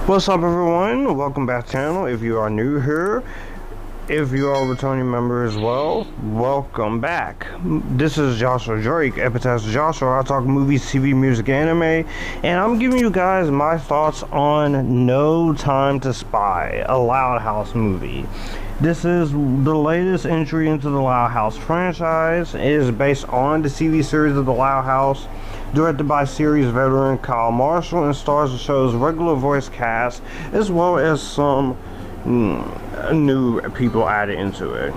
What's up, everyone? Welcome back to the channel. If you are new here, if you are a returning member as well, welcome back. This is Joshua Drake, Epictastic Joshua. I talk movies, TV, music, anime, and I'm giving you guys my thoughts on No Time to Spy, a Loud House movie. This is the latest entry into the Loud House franchise. It is based on the TV series of the Loud House, directed by series veteran Kyle Marshall, and stars the show's regular voice cast as well as some new people added into it.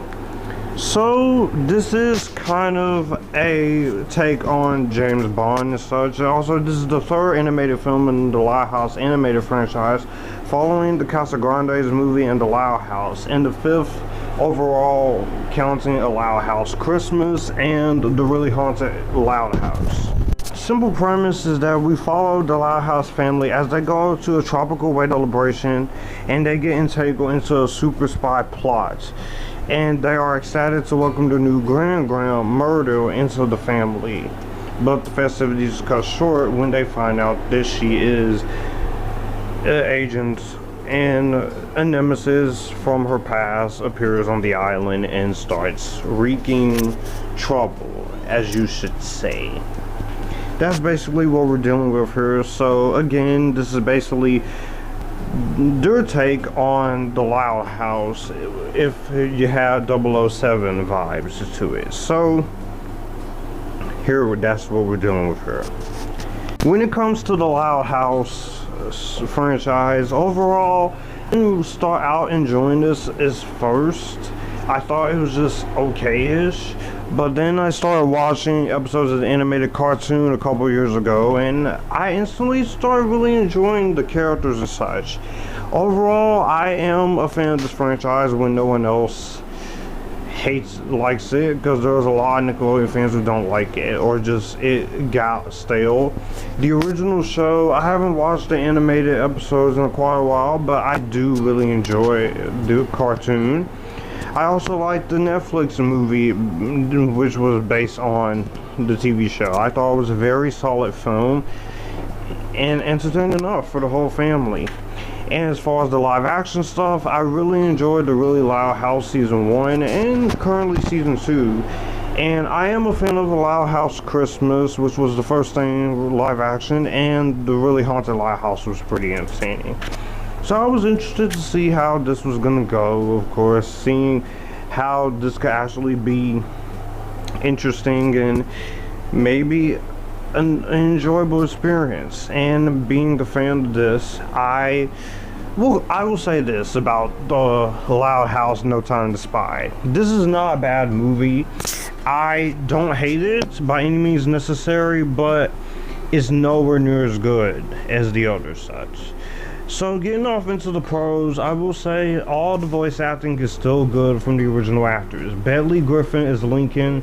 So this is kind of a take on James Bond and such. Also, this is the third animated film in the Loud House animated franchise, following the Cazares movie and the Loud House, and the fifth overall, counting a Loud House Christmas and the really haunted Loud House. Simple premise is that we follow the Loud House family as they go to a tropical wedding celebration, and they get entangled into a super spy plot, and they are ecstatic to welcome the new Gran-Gran, Myrtle, into the family. But the festivities cut short when they find out that she is an agent, and a nemesis from her past appears on the island and starts wreaking trouble, as you should say. That's basically what we're dealing with here. So again, this is basically their take on the Loud House if you have 007 vibes to it. So here, that's what we're dealing with here. When it comes to the Loud House franchise overall, to start out enjoying this is first, I thought it was just okay-ish, but then I started watching episodes of the animated cartoon a couple years ago, and I instantly started really enjoying the characters and such. Overall, I am a fan of this franchise when no one else likes it, because there's a lot of Nickelodeon fans who don't like it, or just it got stale. The original show, I haven't watched the animated episodes in quite a while, but I do really enjoy the cartoon. I also like the Netflix movie, which was based on the TV show. I thought it was a very solid film and entertaining enough for the whole family. And as far as the live action stuff, I really enjoyed the Really Loud House Season 1 and currently Season 2. And I am a fan of the Loud House Christmas, which was the first thing live action, and the Really Haunted Loud House was pretty entertaining. So I was interested to see how this was going to go, of course, seeing how this could actually be interesting and maybe an enjoyable experience. And being a fan of this, I will say this about the Loud House No Time to Spy. This is not a bad movie. I don't hate it by any means necessary, but it's nowhere near as good as the other such. So getting off into the pros, I will say all the voice acting is still good from the original actors. Bentley Griffin is Lincoln.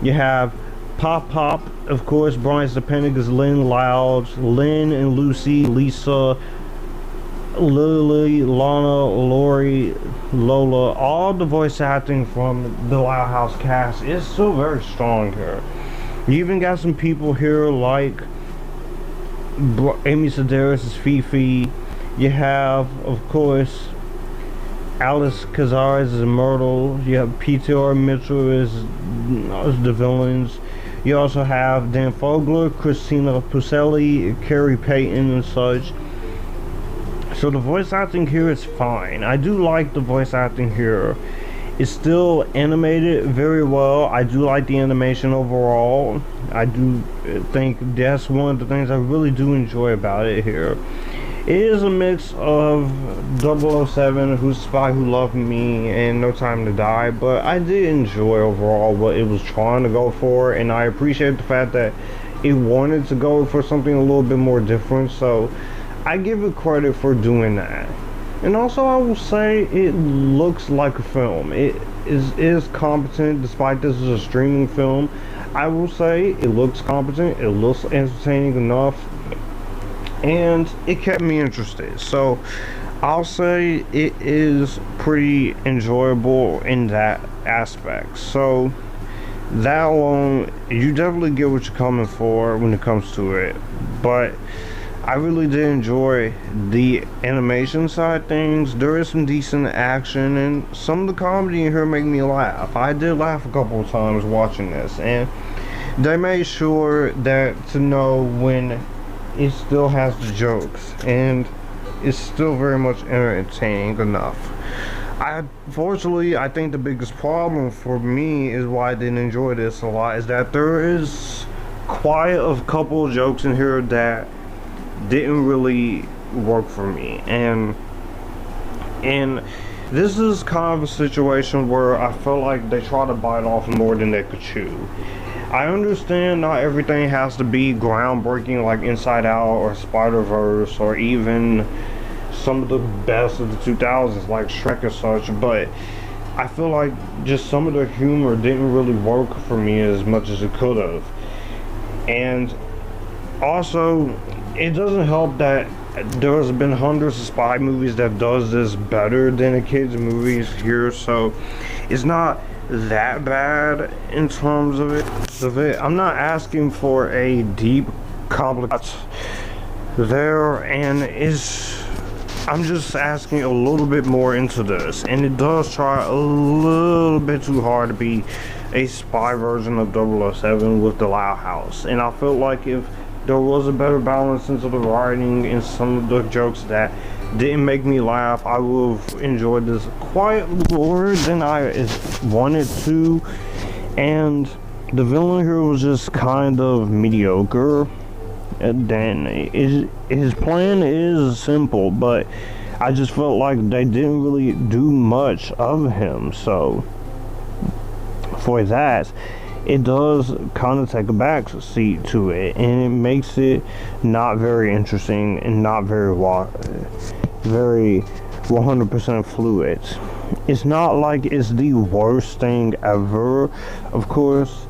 You have Pop, of course. Brian Stepanek is Lynn Loud. Lynn and Lucy, Lisa, Lily, Lana, Lori, Lola. All the voice acting from the Loud House cast is still very strong here. You even got some people here like Amy Cazares is Fifi. You have, of course, Alice Cazares is Myrtle. You have Piotr Michael is the villains. You also have Dan Fogler, Christina Pucelli, Carrie Payton, and such. So the voice acting here is fine. I do like the voice acting here. It's still animated very well. I do like the animation overall. I do think that's one of the things I really do enjoy about it here. It is a mix of 007, Who's the Spy Who Loved Me, and No Time to Die, but I did enjoy overall what it was trying to go for, and I appreciate the fact that it wanted to go for something a little bit more different, so I give it credit for doing that. And also, I will say it looks like a film. It is competent, despite this is a streaming film. I will say it looks competent, it looks entertaining enough, and it kept me interested. So I'll say it is pretty enjoyable in that aspect. So that alone, you definitely get what you're coming for when it comes to it. But I really did enjoy the animation side of things. There is some decent action, and some of the comedy in here make me laugh. I did laugh a couple of times watching this, and they made sure that to know when it still has the jokes, and it's still very much entertaining enough. Fortunately, I think the biggest problem for me is why I didn't enjoy this a lot is that there is quite a couple of jokes in here that didn't really work for me, and this is kind of a situation where I feel like they try to bite off more than they could chew. I understand not everything has to be groundbreaking like Inside Out or Spider-Verse or even some of the best of the 2000s like Shrek and such, but I feel like just some of the humor didn't really work for me as much as it could have. And also, it doesn't help that there's been hundreds of spy movies that does this better than a kids movies here, so it's not that bad in terms of it. I'm not asking for a deep complex there, and I'm just asking a little bit more into this, and it does try a little bit too hard to be a spy version of 007 with the Loud House, and I feel like if there was a better balance into the writing and some of the jokes that didn't make me laugh, I would have enjoyed this quite more than I wanted to. And the villain here was just kind of mediocre. And then his plan is simple, but I just felt like they didn't really do much of him. So for that, it does kind of take a back seat to it, and it makes it not very interesting and not very 100% fluid. It's not like it's the worst thing ever, of course.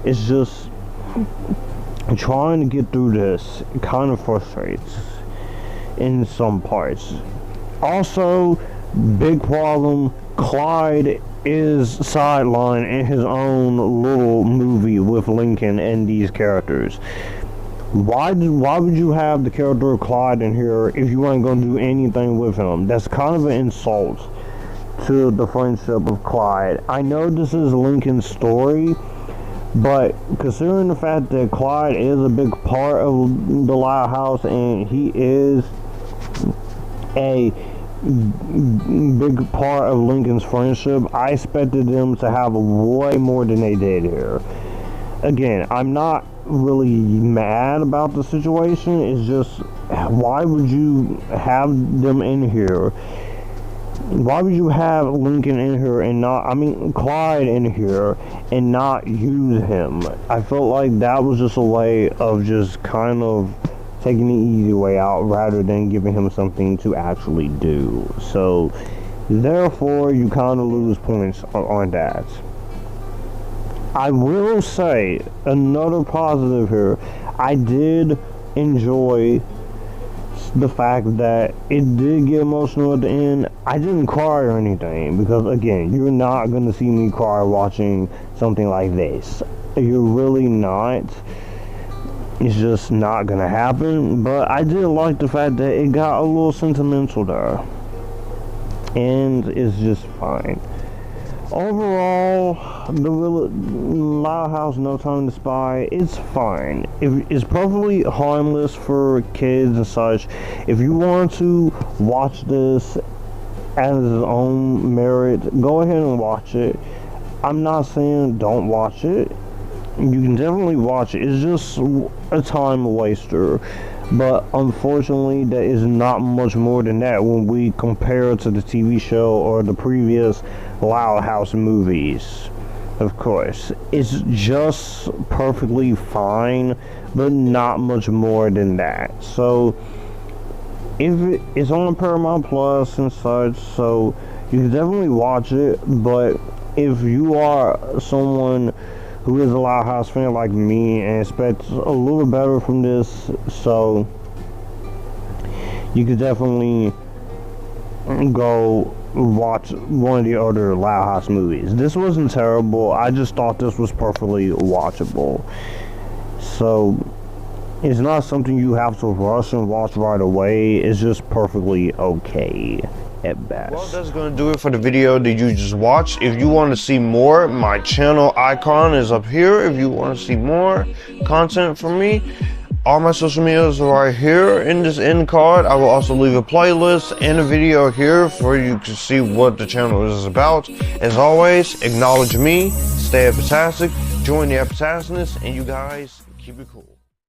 It's just trying to get through this kind of frustrates in some parts. Also, big problem, Clyde is sidelined in his own little movie with Lincoln and these characters. Why would you have the character of Clyde in here if you ain't gonna do anything with him? That's kind of an insult to the friendship of Clyde. I know this is Lincoln's story, but considering the fact that Clyde is a big part of the Loud House and he is a big part of Lincoln's friendship, I expected them to have way more than they did here. Again, I'm not really mad about the situation. It's just, why would you have them in here? Why would you have Lincoln in here and Clyde in here and not use him? I felt like that was just a way of just kind of taking the easy way out rather than giving him something to actually do. So therefore you kind of lose points on that. I will say another positive here, I did enjoy the fact that it did get emotional at the end. I didn't cry or anything, because again, you're not going to see me cry watching something like this. You're really not. It's just not gonna happen. But I did like the fact that it got a little sentimental there, and it's just fine. Overall, the Loud House No Time to Spy, it's fine. It's perfectly harmless for kids and such. If you want to watch this as its own merit, go ahead and watch it. I'm not saying don't watch it. You can definitely watch it. It's just a time waster. But unfortunately, there is not much more than that when we compare it to the TV show or the previous Loud House movies. Of course, it's just perfectly fine, but not much more than that. So, if it's on Paramount Plus and such, so you can definitely watch it. But if you are someone who is a Loud House fan like me and expects a little better from this, so you could definitely go watch one of the other Loud House movies. This wasn't terrible. I just thought this was perfectly watchable. So It's not something you have to rush and watch right away. It's just perfectly okay at best. Well, that's gonna do it for the video that you just watched. If you want to see more, my channel icon is up here. If you want to see more content from me, all my social medias are right here in this end card. I will also leave a playlist and a video here for you to see what the channel is about. As always, acknowledge me, stay epictastic, join the Epictasticness, and you guys keep it cool.